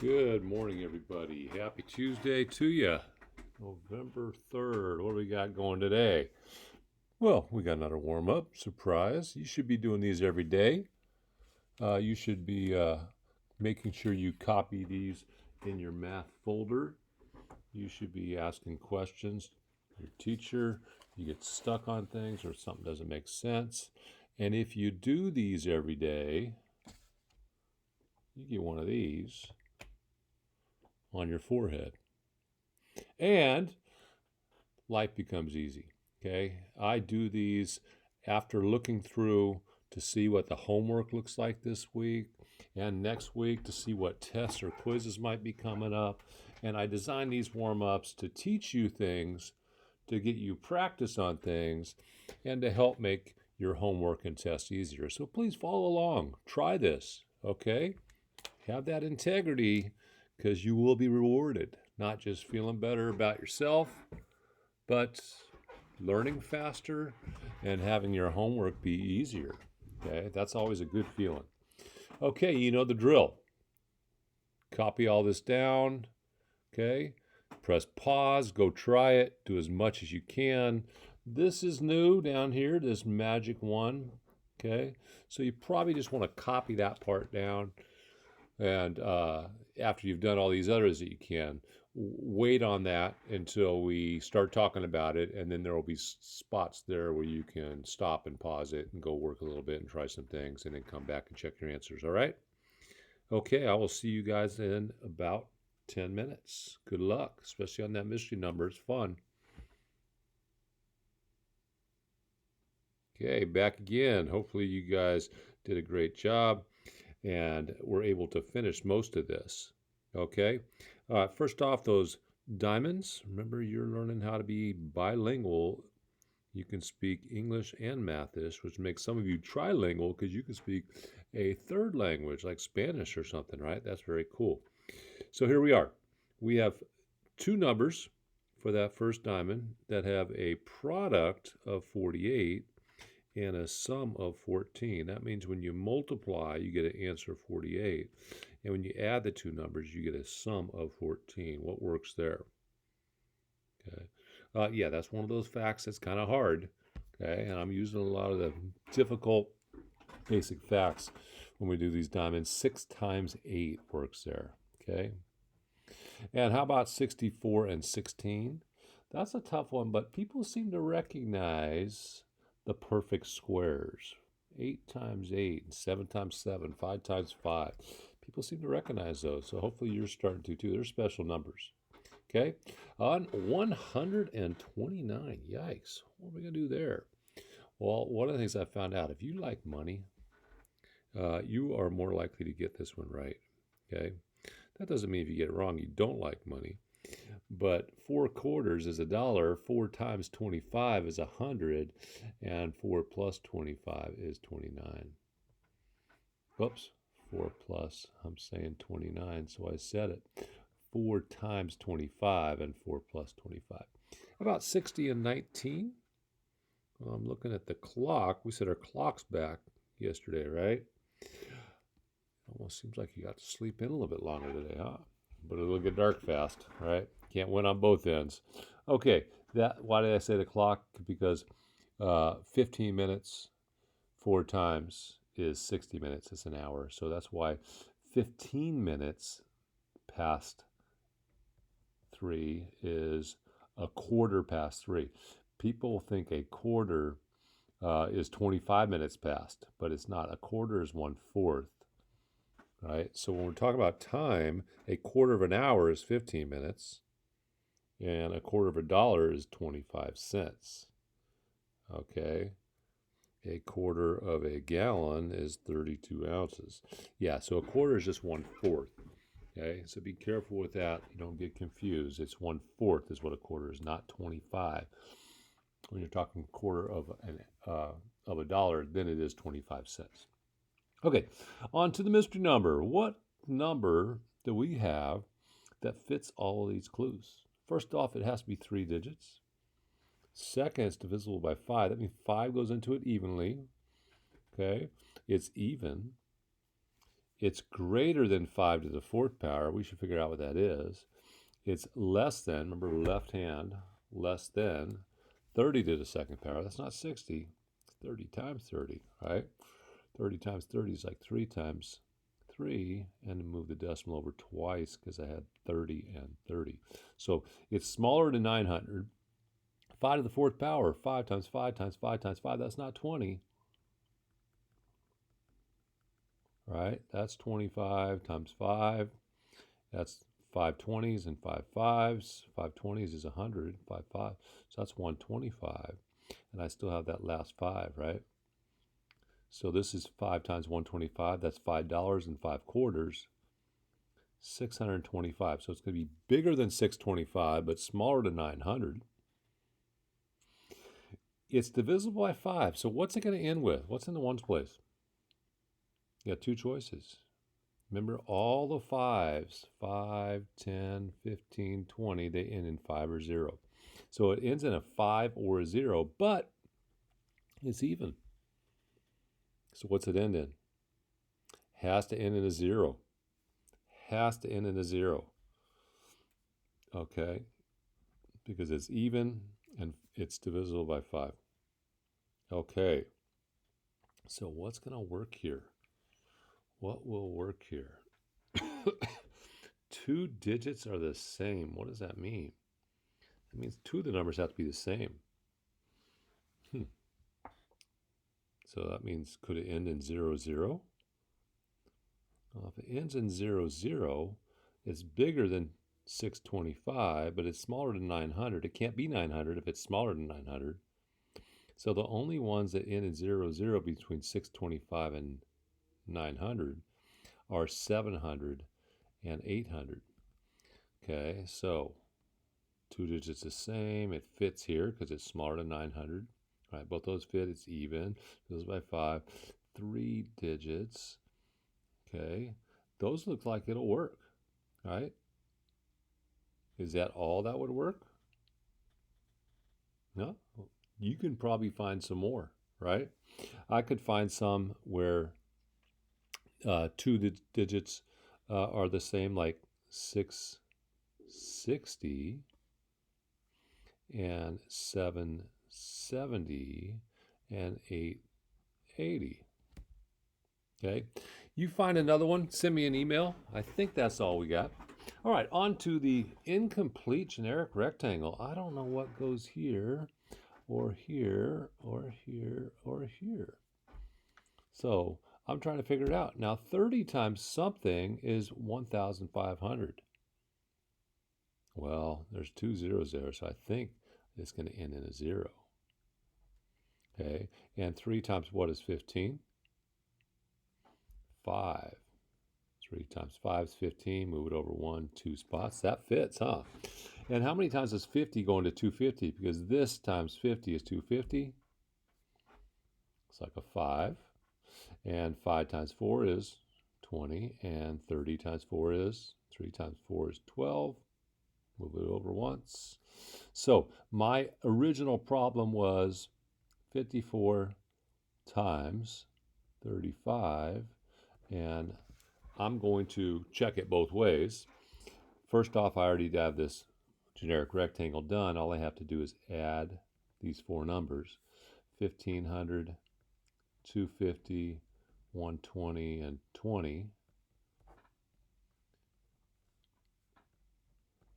Good morning, everybody. Happy Tuesday to you. November 3rd. What do we got going today? Well, we got another warm up. Surprise. You should be doing these every day. You should be making sure you copy these in your math folder. You should be asking questions to your teacher. You get stuck on things or something doesn't make sense. And if you do these every day, you get one of these on your forehead. And life becomes easy. Okay. I do these after looking through to see what the homework looks like this week and next week to see what tests or quizzes might be coming up. And I design these warm ups to teach you things, to get you practice on things, and to help make your homework and tests easier. So please follow along. Try this. Okay. Have that integrity because you will be rewarded, not just feeling better about yourself, but learning faster and having your homework be easier. Okay, that's always a good feeling. Okay, you know the drill. Copy all this down. Okay, press pause, go try it, do as much as you can. This is new down here, this magic one. Okay, so you probably just want to copy that part down. And after you've done all these others that you can, wait on that until we start talking about it, and then there will be spots there where you can stop and pause it and go work a little bit and try some things and then come back and check your answers. All right? Okay, I will see you guys in about 10 minutes. Good luck, especially on that mystery number. It's fun. Okay, back again. Hopefully you guys did a great job and we're able to finish most of this. Okay, first off, those diamonds. Remember, you're learning how to be bilingual. You can speak English and Mathish, which makes some of you trilingual because you can speak a third language like Spanish or something, right? That's very cool. So here we are. We have two numbers for that first diamond that have a product of 48 and a sum of 14. That means when you multiply, you get an answer of 48. And when you add the two numbers, you get a sum of 14. What works there? Okay. Yeah, that's one of those facts that's kind of hard. Okay. And I'm using a lot of the difficult basic facts when we do these diamonds. 6 times 8 works there. Okay. And how about 64 and 16? That's a tough one, but people seem to recognize the perfect squares. 8 times 8, 7 times 7, 5 times 5. People seem to recognize those, so hopefully you're starting to too. They're special numbers. Okay, on 129, yikes, what are we going to do there? Well, one of the things I found out, if you like money, you are more likely to get this one right. Okay, that doesn't mean if you get it wrong, you don't like money. But 4 quarters is $1. 4 times 25 is 100, and 4 plus 25 is 29. Whoops, 4 plus, I'm saying 29, so I said it. 4 times 25 and 4 plus 25. About 60 and 19. Well, I'm looking at the clock. We said our clock's back yesterday, right? Almost seems like you got to sleep in a little bit longer today, huh? But it'll get dark fast, right? Can't win on both ends. Okay, why did I say the clock? Because 15 minutes 4 times is 60 minutes. It's an hour. So that's why 15 minutes past 3 is a quarter past 3. People think a quarter is 25 minutes past, but it's not. A quarter is 1/4. Right? So when we're talking about time, a quarter of an hour is 15 minutes, and a quarter of a dollar is 25 cents. Okay? A quarter of a gallon is 32 ounces. Yeah, so a quarter is just 1/4. Okay? So be careful with that. You don't get confused. It's 1/4 is what a quarter is, not 25. When you're talking quarter of a dollar, then it is 25 cents. Okay, on to the mystery number. What number do we have that fits all of these clues? First off, it has to be 3 digits. Second, it's divisible by 5. That means 5 goes into it evenly. Okay, it's even. It's greater than 5 to the 4th power. We should figure out what that is. It's less than, remember left hand, less than 30 to the 2nd power. That's not 60. It's 30 times 30, right? 30 times 30 is like 3 times 3, and move the decimal over twice because I had 30 and 30. So it's smaller than 900. 5 to the 4th power, 5 times 5 times 5 times 5, that's not 20. Right? That's 25 times 5. That's 5 20s and 5 5s. 5 20s is 100, 5 5. So that's 125. And I still have that last 5, right? So this is 5 times 125. That's $5.05. 625. So it's going to be bigger than 625, but smaller than 900. It's divisible by 5. So what's it going to end with? What's in the ones place? You got two choices. Remember all the 5s, 5, 10, 15, 20, they end in 5 or 0. So it ends in a 5 or a 0, but it's even. So what's it end in? Has to end in a 0. Has to end in a 0. Okay? Because it's even and it's divisible by 5. Okay. So what's going to work here? What will work here? 2 digits are the same. What does that mean? That means 2 of the numbers have to be the same. So that means, could it end in 0, 0? Well, if it ends in 0, 0, it's bigger than 625, but it's smaller than 900. It can't be 900 if it's smaller than 900. So the only ones that end in 0, 0 between 625 and 900 are 700 and 800. Okay, so 2 digits the same. It fits here because it's smaller than 900. All right, both those fit. It's even. Goes by 5. 3 digits. Okay, those look like it'll work. Right? Is that all that would work? No? You can probably find some more, right? I could find some where 2 digits are the same, like 660 and 770 and 880. Okay, you find another one, send me an email. I think that's all we got. All right, on to the incomplete generic rectangle. I don't know what goes here or here or here or here. So I'm trying to figure it out. Now 30 times something is 1,500. Well, there's 2 zeros there, so I think it's going to end in a 0. Okay, and 3 times what is 15? 5. 3 times 5 is 15. Move it over 1, 2 spots. That fits, huh? And how many times does 50 go into 250? Because this times 50 is 250. It's like a 5. And 5 times 4 is 20. And 30 times 4 is, 3 times 4 is 12. Move it over once. So my original problem was 54 times 35. And I'm going to check it both ways. First off, I already have this generic rectangle done. All I have to do is add these 4 numbers. 1,500, 250, 120, and 20.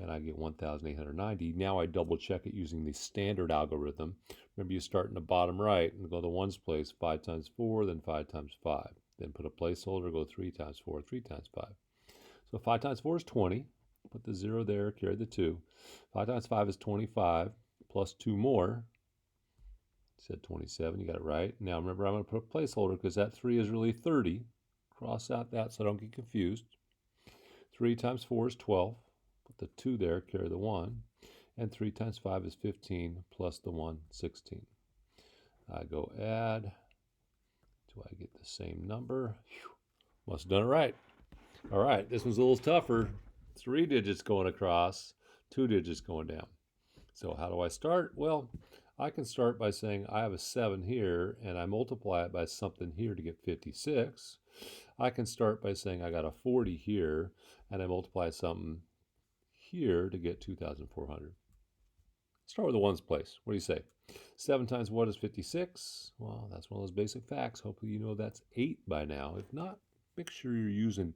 And I get 1,890. Now I double check it using the standard algorithm. Remember, you start in the bottom right and go to ones place, 5 times 4, then 5 times 5. Then put a placeholder, go 3 times 4, 3 times 5. So 5 times 4 is 20. Put the 0 there, carry the 2. 5 times 5 is 25, plus 2 more. Said 27, you got it right. Now remember, I'm going to put a placeholder because that 3 is really 30. Cross out that so I don't get confused. 3 times 4 is 12. Put the 2 there, carry the 1. And 3 times 5 is 15, plus the 1, 16. I go add. Do I get the same number? Whew. Must have done it right. All right, this one's a little tougher. 3 digits going across, 2 digits going down. So how do I start? Well, I can start by saying I have a 7 here, and I multiply it by something here to get 56. I can start by saying I got a 40 here, and I multiply something here to get 2,400. Start with the ones place. What do you say? 7 times what is 56? Well, that's one of those basic facts. Hopefully you know that's 8 by now. If not, make sure you're using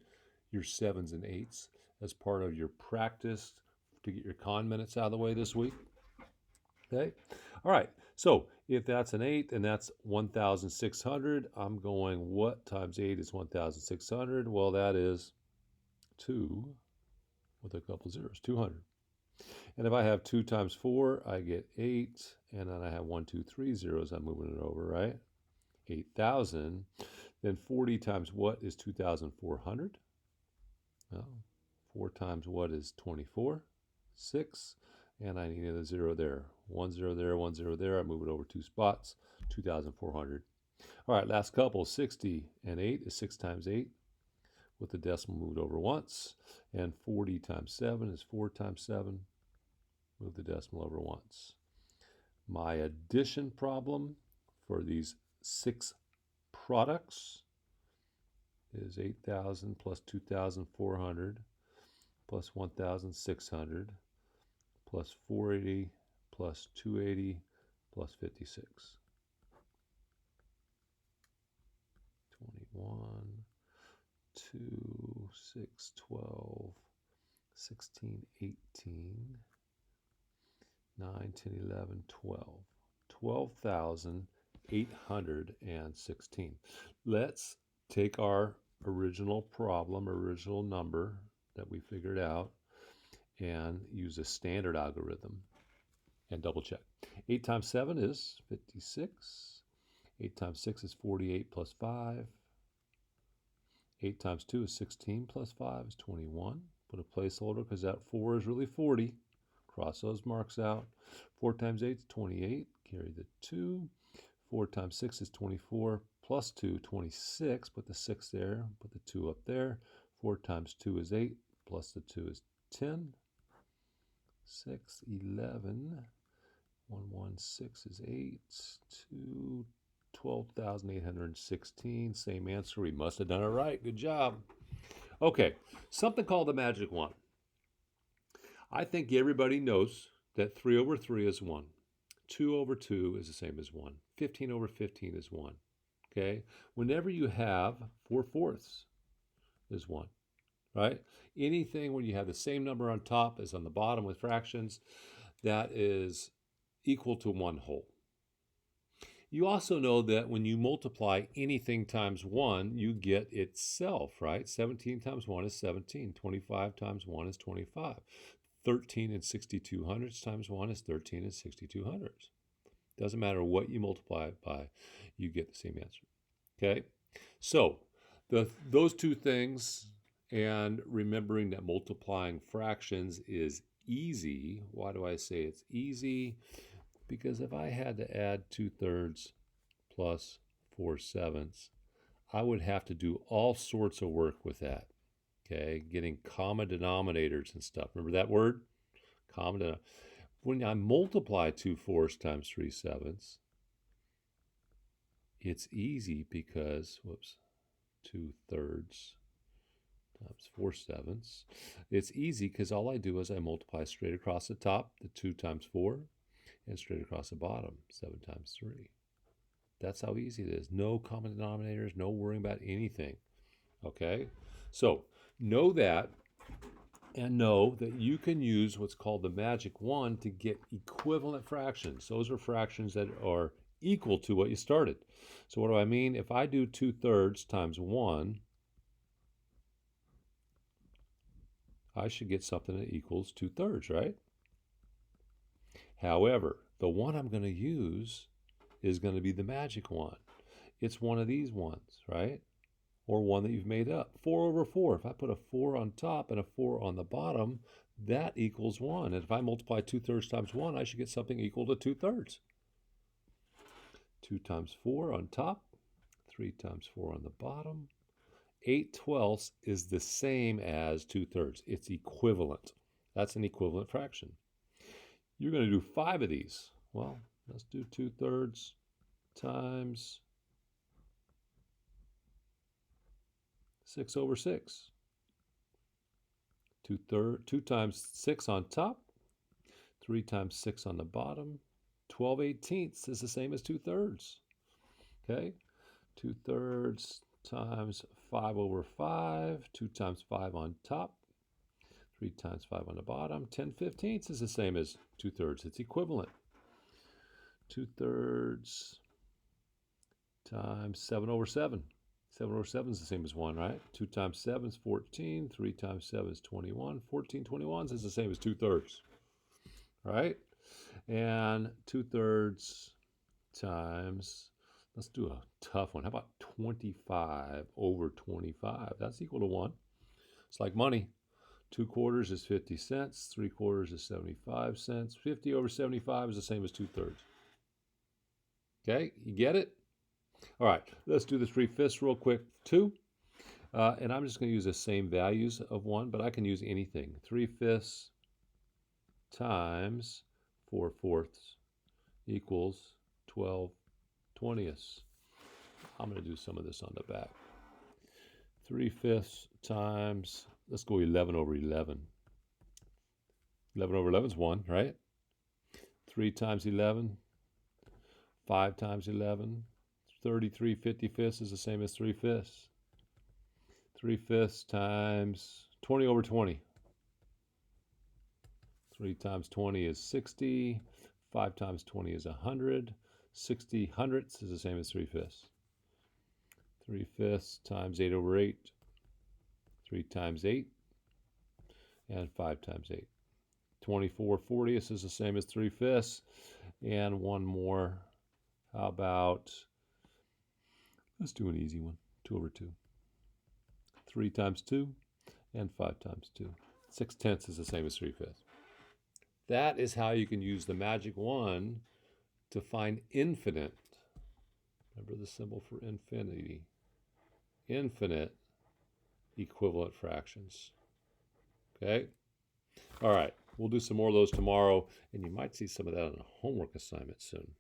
your 7s and 8s as part of your practice to get your con minutes out of the way this week. Okay? All right. So if that's an 8 and that's 1,600, I'm going what times 8 is 1,600? Well, that is 2 with a couple zeros, 200. And if I have 2 times 4, I get 8. And then I have 1, 2, 3 zeros. I'm moving it over, right? 8,000. Then 40 times what is 2,400? Well, 4 times what is 24? 6. And I need a 0 there. 1 0 there, 1 0 there. I move it over 2 spots. 2,400. All right, last couple. 60 and 8 is 6 times 8. With the decimal moved over once. And 40 times 7 is 4 times 7. Move the decimal over once. My addition problem for these 6 products is 8,000 plus 2,400 plus 1,600 plus 480 plus 280 plus 56. 21, 2, 6, 12, 16, 18, 9, 10, 11, 12. 12,816. Let's take our original problem, original number that we figured out, and use a standard algorithm and double check. 8 times 7 is 56. 8 times 6 is 48 plus 5. 8 times 2 is 16 plus 5 is 21. Put a placeholder because that 4 is really 40. Cross those marks out. 4 times 8 is 28. Carry the 2. 4 times 6 is 24. Plus 2, 26. Put the 6 there. Put the 2 up there. 4 times 2 is 8. Plus the 2 is 10. 6, 11. 1, 1, 6 is 8. 2, 12,816. Same answer. We must have done it right. Good job. Okay, something called the magic wand. I think everybody knows that 3 over 3 is 1. 2 over 2 is the same as 1. 15 over 15 is 1. Okay? Whenever you have 4/4 is 1. Right? Anything when you have the same number on top as on the bottom with fractions, that is equal to 1 whole. You also know that when you multiply anything times 1, you get itself, right? 17 times 1 is 17. 25 times 1 is 25. 13 and 6200ths times 1 is 13 and 6200ths. Doesn't matter what you multiply it by, you get the same answer. Okay? So, those two things, and remembering that multiplying fractions is easy. Why do I say it's easy? Because if I had to add 2/3 plus 4/7, I would have to do all sorts of work with that. Okay, getting common denominators and stuff. Remember that word? Common denominator. When I multiply 2/4 times 3/7, it's easy because, 2/3 times 4/7. It's easy because all I do is I multiply straight across the top, the 2 times 4, and straight across the bottom, 7 times 3. That's how easy it is. No common denominators, no worrying about anything. Okay? So, know that, and know that you can use what's called the magic wand to get equivalent fractions. Those are fractions that are equal to what you started. So what do I mean? If I do 2/3 times 1, I should get something that equals 2/3, right? However, the one I'm going to use is going to be the magic wand. It's one of these ones, right? Or one that you've made up. 4 over 4. If I put a 4 on top and a 4 on the bottom, that equals 1. And if I multiply 2/3 times 1, I should get something equal to 2/3. 2 times 4 on top, 3 times 4 on the bottom. 8/12 is the same as 2/3. It's equivalent. That's an equivalent fraction. You're going to do 5 of these. Well, let's do 2/3 times 6 over 6. 2 times 6 on top, 3 times 6 on the bottom. 12/18 is the same as 2/3. Okay? 2/3 times 5 over 5. 2 times 5 on top. 3 times 5 on the bottom. 10/15 is the same as 2/3. It's equivalent. 2/3 times 7 over 7. 7 over 7 is the same as 1, right? 2 times 7 is 14. 3 times 7 is 21. 14/21 is the same as 2/3. Right? And 2/3 times, let's do a tough one. How about 25 over 25? That's equal to 1. It's like money. 2/4 is 50 cents. 3/4 is 75 cents. 50 over 75 is the same as 2/3. Okay, you get it? All right, let's do the 3/5 real quick too. And I'm just going to use the same values of 1, but I can use anything. 3/5 times 4/4 equals 12/20. I'm going to do some of this on the back. 3/5 times, let's go 11 over 11. 11 over 11 is 1, right? 3 times 11, 5 times 11, 33 55ths is the same as 3/5. 3/5 times 20 over 20. 3 times 20 is 60. 5 times 20 is 100. 60 hundredths is the same as 3/5. 3/5 times 8 over 8. 3 times 8. And 5 times 8. 24/40 is the same as 3/5. And one more. How about, let's do an easy one. 2 over 2. 3 times 2 and 5 times 2. 6/10 is the same as 3/5. That is how you can use the magic 1 to find infinite. Remember the symbol for infinity. Infinite equivalent fractions. Okay? All right. We'll do some more of those tomorrow, and you might see some of that on a homework assignment soon.